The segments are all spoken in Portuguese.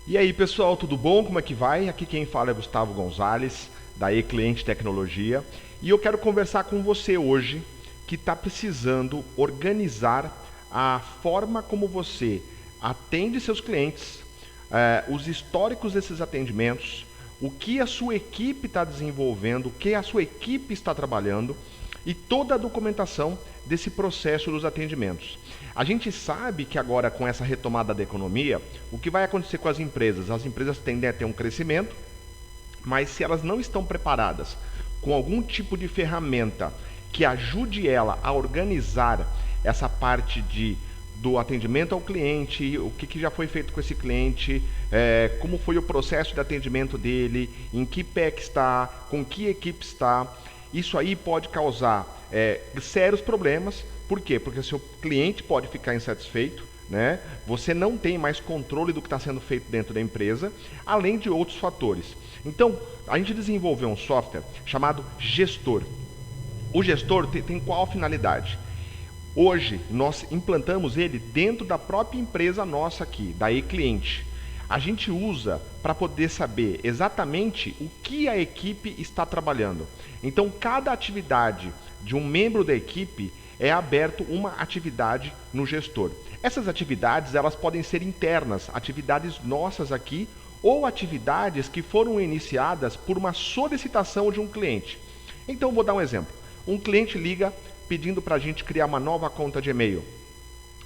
E aí pessoal, tudo bom? Como é que vai? Aqui quem fala é Gustavo Gonzalez, da E-Cliente Tecnologia, e eu quero conversar com você hoje que está precisando organizar a forma como você atende seus clientes, os históricos desses atendimentos, o que a sua equipe está desenvolvendo, o que a sua equipe está trabalhando e toda a documentação desse processo dos atendimentos. A gente sabe que agora, com essa retomada da economia, o que vai acontecer com as empresas? As empresas tendem a ter um crescimento, mas se elas não estão preparadas com algum tipo de ferramenta que ajude ela a organizar essa parte do atendimento ao cliente, o que já foi feito com esse cliente, como foi o processo de atendimento dele, em que pé que está, com que equipe está, isso aí pode causar sérios problemas. Por quê? Porque o seu cliente pode ficar insatisfeito, né? Você não tem mais controle do que está sendo feito dentro da empresa, além de outros fatores. Então, a gente desenvolveu um software chamado Gestor. O Gestor tem qual finalidade? Hoje, nós implantamos ele dentro da própria empresa nossa aqui, da E-Cliente. A gente usa para poder saber exatamente o que a equipe está trabalhando. Então, cada atividade de um membro da equipe é aberto uma atividade no gestor. Essas atividades, elas podem ser internas, atividades nossas aqui, ou atividades que foram iniciadas por uma solicitação de um cliente. Então, vou dar um exemplo. Um cliente liga pedindo para a gente criar uma nova conta de e-mail.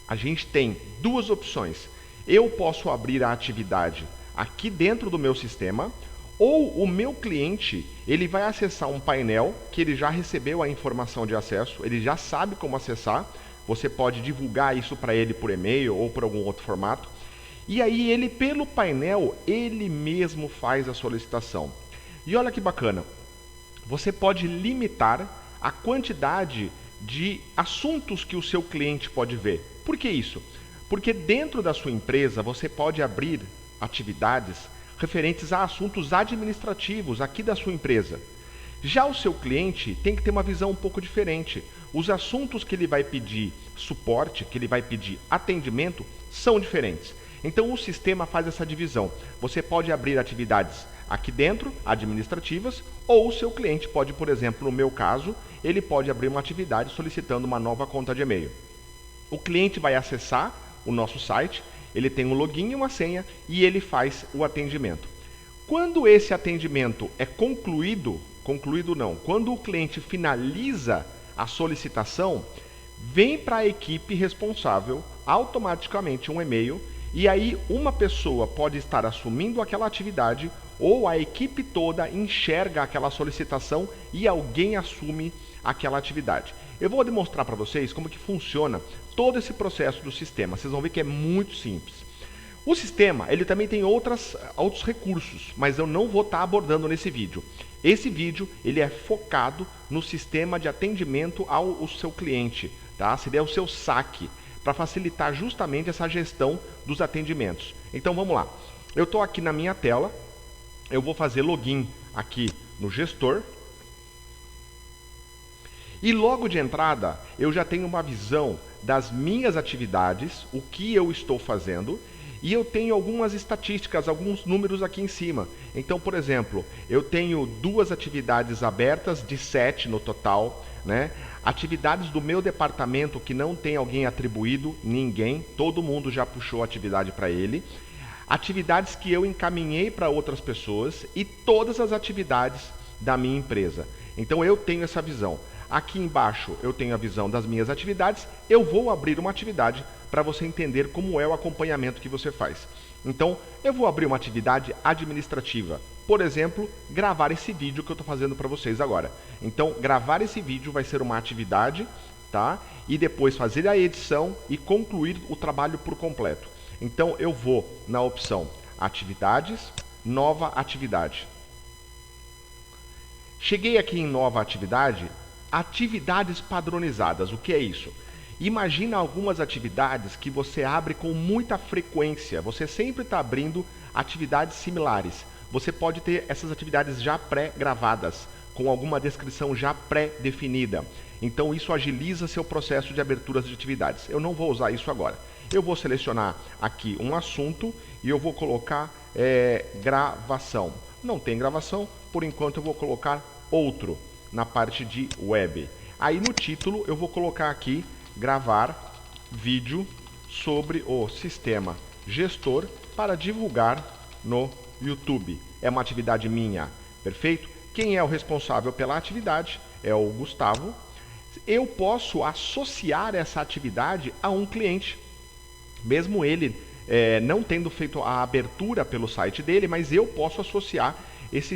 A gente tem duas opções. Eu posso abrir a atividade aqui dentro do meu sistema, ou o meu cliente, ele vai acessar um painel que ele já recebeu a informação de acesso, ele já sabe como acessar, você pode divulgar isso para ele por e-mail ou por algum outro formato, e aí ele, pelo painel, ele mesmo faz a solicitação. E olha que bacana, você pode limitar a quantidade de assuntos que o seu cliente pode ver. Por que isso? Porque dentro da sua empresa você pode abrir atividades referentes a assuntos administrativos aqui da sua empresa. Já o seu cliente tem que ter uma visão um pouco diferente. Os assuntos que ele vai pedir suporte, que ele vai pedir atendimento, são diferentes. Então o sistema faz essa divisão. Você pode abrir atividades aqui dentro, administrativas, ou o seu cliente pode, por exemplo, no meu caso, ele pode abrir uma atividade solicitando uma nova conta de e-mail. O cliente vai acessar o nosso site, ele tem um login e uma senha e ele faz o atendimento. Quando esse atendimento é concluído não, quando o cliente finaliza a solicitação, vem para a equipe responsável automaticamente um e-mail e aí uma pessoa pode estar assumindo aquela atividade ou a equipe toda enxerga aquela solicitação e alguém assume aquela atividade. Eu vou demonstrar para vocês como que funciona todo esse processo do sistema. Vocês vão ver que é muito simples. O sistema, ele também tem outros recursos, mas eu não vou estar abordando nesse vídeo. Esse vídeo, ele é focado no sistema de atendimento ao seu cliente, tá? Seria o seu saque, para facilitar justamente essa gestão dos atendimentos. Então vamos lá. Eu estou aqui na minha tela, eu vou fazer login aqui no gestor. E logo de entrada, eu já tenho uma visão das minhas atividades, o que eu estou fazendo, e eu tenho algumas estatísticas, alguns números aqui em cima. Então, por exemplo, eu tenho 2 atividades abertas, de 7 no total, né? Atividades do meu departamento que não tem alguém atribuído, ninguém, todo mundo já puxou a atividade para ele. Atividades que eu encaminhei para outras pessoas e todas as atividades da minha empresa. Então eu tenho essa visão. Aqui embaixo eu tenho a visão das minhas atividades, eu vou abrir uma atividade para você entender como é o acompanhamento que você faz. Então, eu vou abrir uma atividade administrativa. Por exemplo, gravar esse vídeo que eu estou fazendo para vocês agora. Então, gravar esse vídeo vai ser uma atividade, tá? E depois fazer a edição e concluir o trabalho por completo. Então, eu vou na opção Atividades, Nova Atividade. Cheguei aqui em Nova Atividade, atividades padronizadas. O que é isso? Imagina algumas atividades que você abre com muita frequência. Você sempre está abrindo atividades similares. Você pode ter essas atividades já pré-gravadas, com alguma descrição já pré-definida. Então isso agiliza seu processo de aberturas de atividades. Eu não vou usar isso agora. Eu vou selecionar aqui um assunto e eu vou colocar gravação. Não tem gravação, por enquanto eu vou colocar outro na parte de web. Aí no título eu vou colocar aqui gravar vídeo sobre o sistema gestor para divulgar no YouTube. É uma atividade minha, perfeito? Quem é o responsável pela atividade é o Gustavo. Eu posso associar essa atividade a um cliente, mesmo ele não tendo feito a abertura pelo site dele, mas eu posso associar essa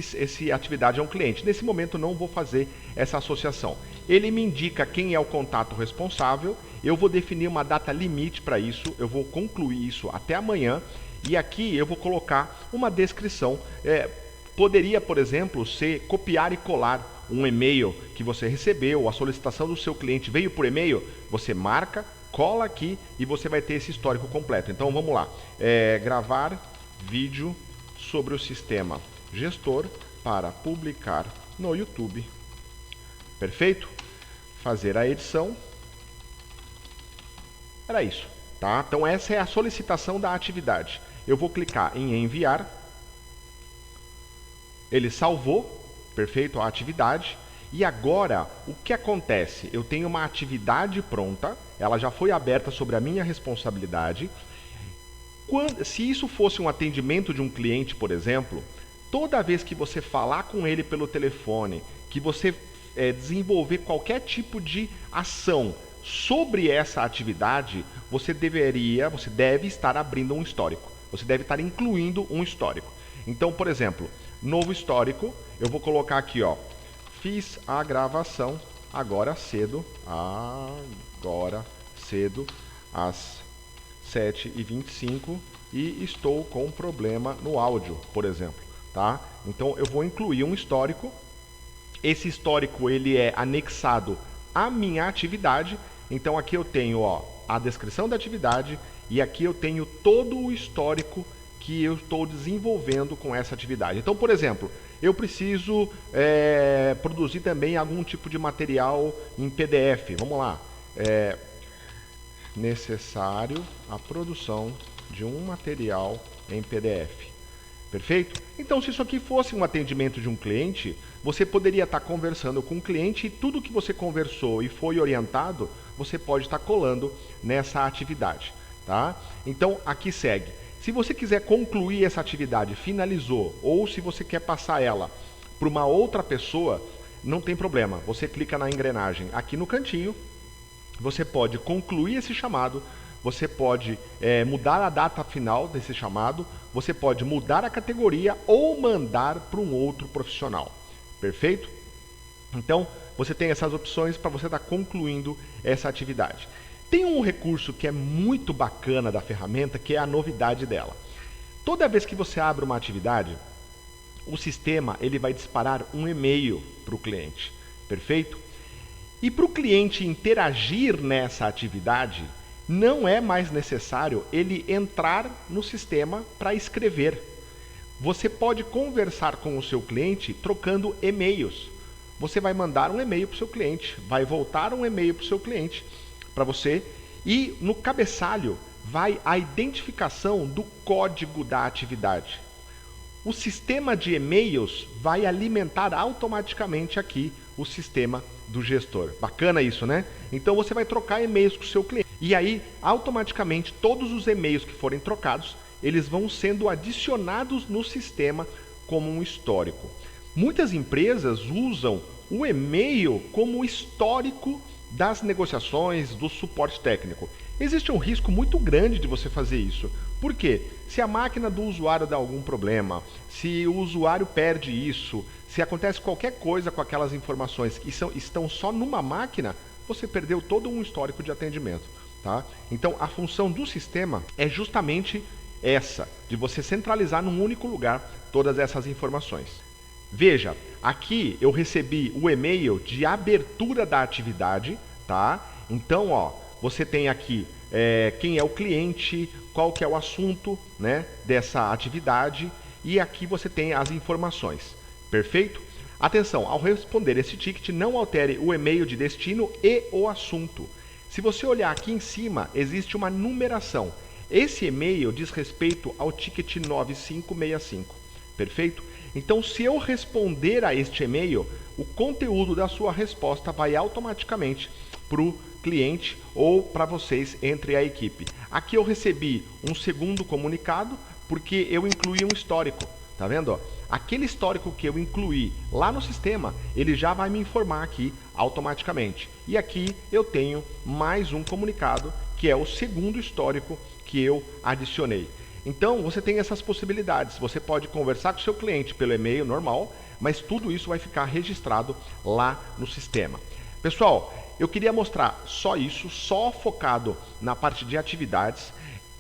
atividade a um cliente. Nesse momento não vou fazer essa associação. Ele me indica quem é o contato responsável, eu vou definir uma data limite para isso, eu vou concluir isso até amanhã, e aqui eu vou colocar uma descrição. Poderia, por exemplo, ser copiar e colar um e-mail que você recebeu, a solicitação do seu cliente veio por e-mail, você marca, cola aqui e você vai ter esse histórico completo. Então vamos lá, gravar vídeo sobre o sistema gestor para publicar no YouTube. Perfeito? Fazer a edição. Era isso, tá? Então essa é a solicitação da atividade. Eu vou clicar em enviar. Ele salvou, perfeito, a atividade. E agora, o que acontece? Eu tenho uma atividade pronta, ela já foi aberta sobre a minha responsabilidade. Se isso fosse um atendimento de um cliente, por exemplo, toda vez que você falar com ele pelo telefone, que você desenvolver qualquer tipo de ação sobre essa atividade, você deve estar abrindo um histórico. Você deve estar incluindo um histórico. Então, por exemplo, novo histórico, eu vou colocar aqui, ó, fiz a gravação agora cedo, às 7h25 e estou com um problema no áudio, por exemplo, tá? Então eu vou incluir um histórico. Esse histórico ele é anexado à minha atividade. Então aqui eu tenho, ó, a descrição da atividade e aqui eu tenho todo o histórico que eu estou desenvolvendo com essa atividade. Então, por exemplo, eu preciso produzir também algum tipo de material em PDF. Vamos lá. Necessário a produção de um material em PDF. Perfeito? Então, se isso aqui fosse um atendimento de um cliente, você poderia estar conversando com o cliente e tudo que você conversou e foi orientado, você pode estar colando nessa atividade, tá? Então, aqui segue. Se você quiser concluir essa atividade, finalizou, ou se você quer passar ela para uma outra pessoa, não tem problema. Você clica na engrenagem aqui no cantinho, você pode concluir esse chamado, você pode mudar a data final desse chamado, você pode mudar a categoria ou mandar para um outro profissional. Perfeito? Então, você tem essas opções para você estar concluindo essa atividade. Tem um recurso que é muito bacana da ferramenta, que é a novidade dela. Toda vez que você abre uma atividade, o sistema ele vai disparar um e-mail para o cliente. Perfeito? E para o cliente interagir nessa atividade, não é mais necessário ele entrar no sistema para escrever. Você pode conversar com o seu cliente trocando e-mails. Você vai mandar um e-mail para o seu cliente, vai voltar um e-mail para o seu cliente, para você, e no cabeçalho vai a identificação do código da atividade. O sistema de e-mails vai alimentar automaticamente aqui o sistema do gestor. Bacana isso, né? Então você vai trocar e-mails com o seu cliente. E aí, automaticamente, todos os e-mails que forem trocados, eles vão sendo adicionados no sistema como um histórico. Muitas empresas usam o e-mail como histórico das negociações, do suporte técnico. Existe um risco muito grande de você fazer isso. Por quê? Se a máquina do usuário dá algum problema, se o usuário perde isso, se acontece qualquer coisa com aquelas informações que estão só numa máquina, você perdeu todo um histórico de atendimento. Tá? Então, a função do sistema é justamente essa, de você centralizar num único lugar todas essas informações. Veja, aqui eu recebi o e-mail de abertura da atividade, tá? Então, ó, você tem aqui quem é o cliente, qual que é o assunto, né, dessa atividade, e aqui você tem as informações. Perfeito? Atenção, ao responder esse ticket, não altere o e-mail de destino e o assunto. Se você olhar aqui em cima, existe uma numeração. Esse e-mail diz respeito ao ticket 9565, perfeito? Então, se eu responder a este e-mail, o conteúdo da sua resposta vai automaticamente para o cliente ou para vocês entre a equipe. Aqui eu recebi um segundo comunicado porque eu incluí um histórico, tá vendo? Ó? Aquele histórico que eu incluí lá no sistema, ele já vai me informar aqui automaticamente. E aqui eu tenho mais um comunicado que é o segundo histórico que eu adicionei. Então você tem essas possibilidades. Você pode conversar com o seu cliente pelo e-mail normal, mas tudo isso vai ficar registrado lá no sistema. Pessoal, eu queria mostrar só isso, só focado na parte de atividades.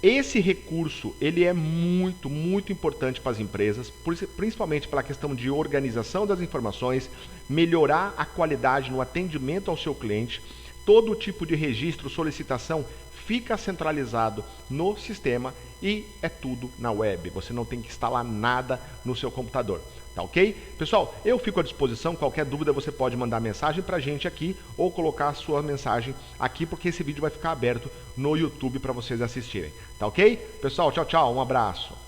Esse recurso, ele é muito importante para as empresas, principalmente pela questão de organização das informações, melhorar a qualidade no atendimento ao seu cliente. Todo tipo de registro, solicitação fica centralizado no sistema e é tudo na web. Você não tem que instalar nada no seu computador. Tá ok? Pessoal, eu fico à disposição. Qualquer dúvida você pode mandar mensagem pra gente aqui ou colocar a sua mensagem aqui, porque esse vídeo vai ficar aberto no YouTube para vocês assistirem. Tá ok? Pessoal, tchau, tchau. Um abraço.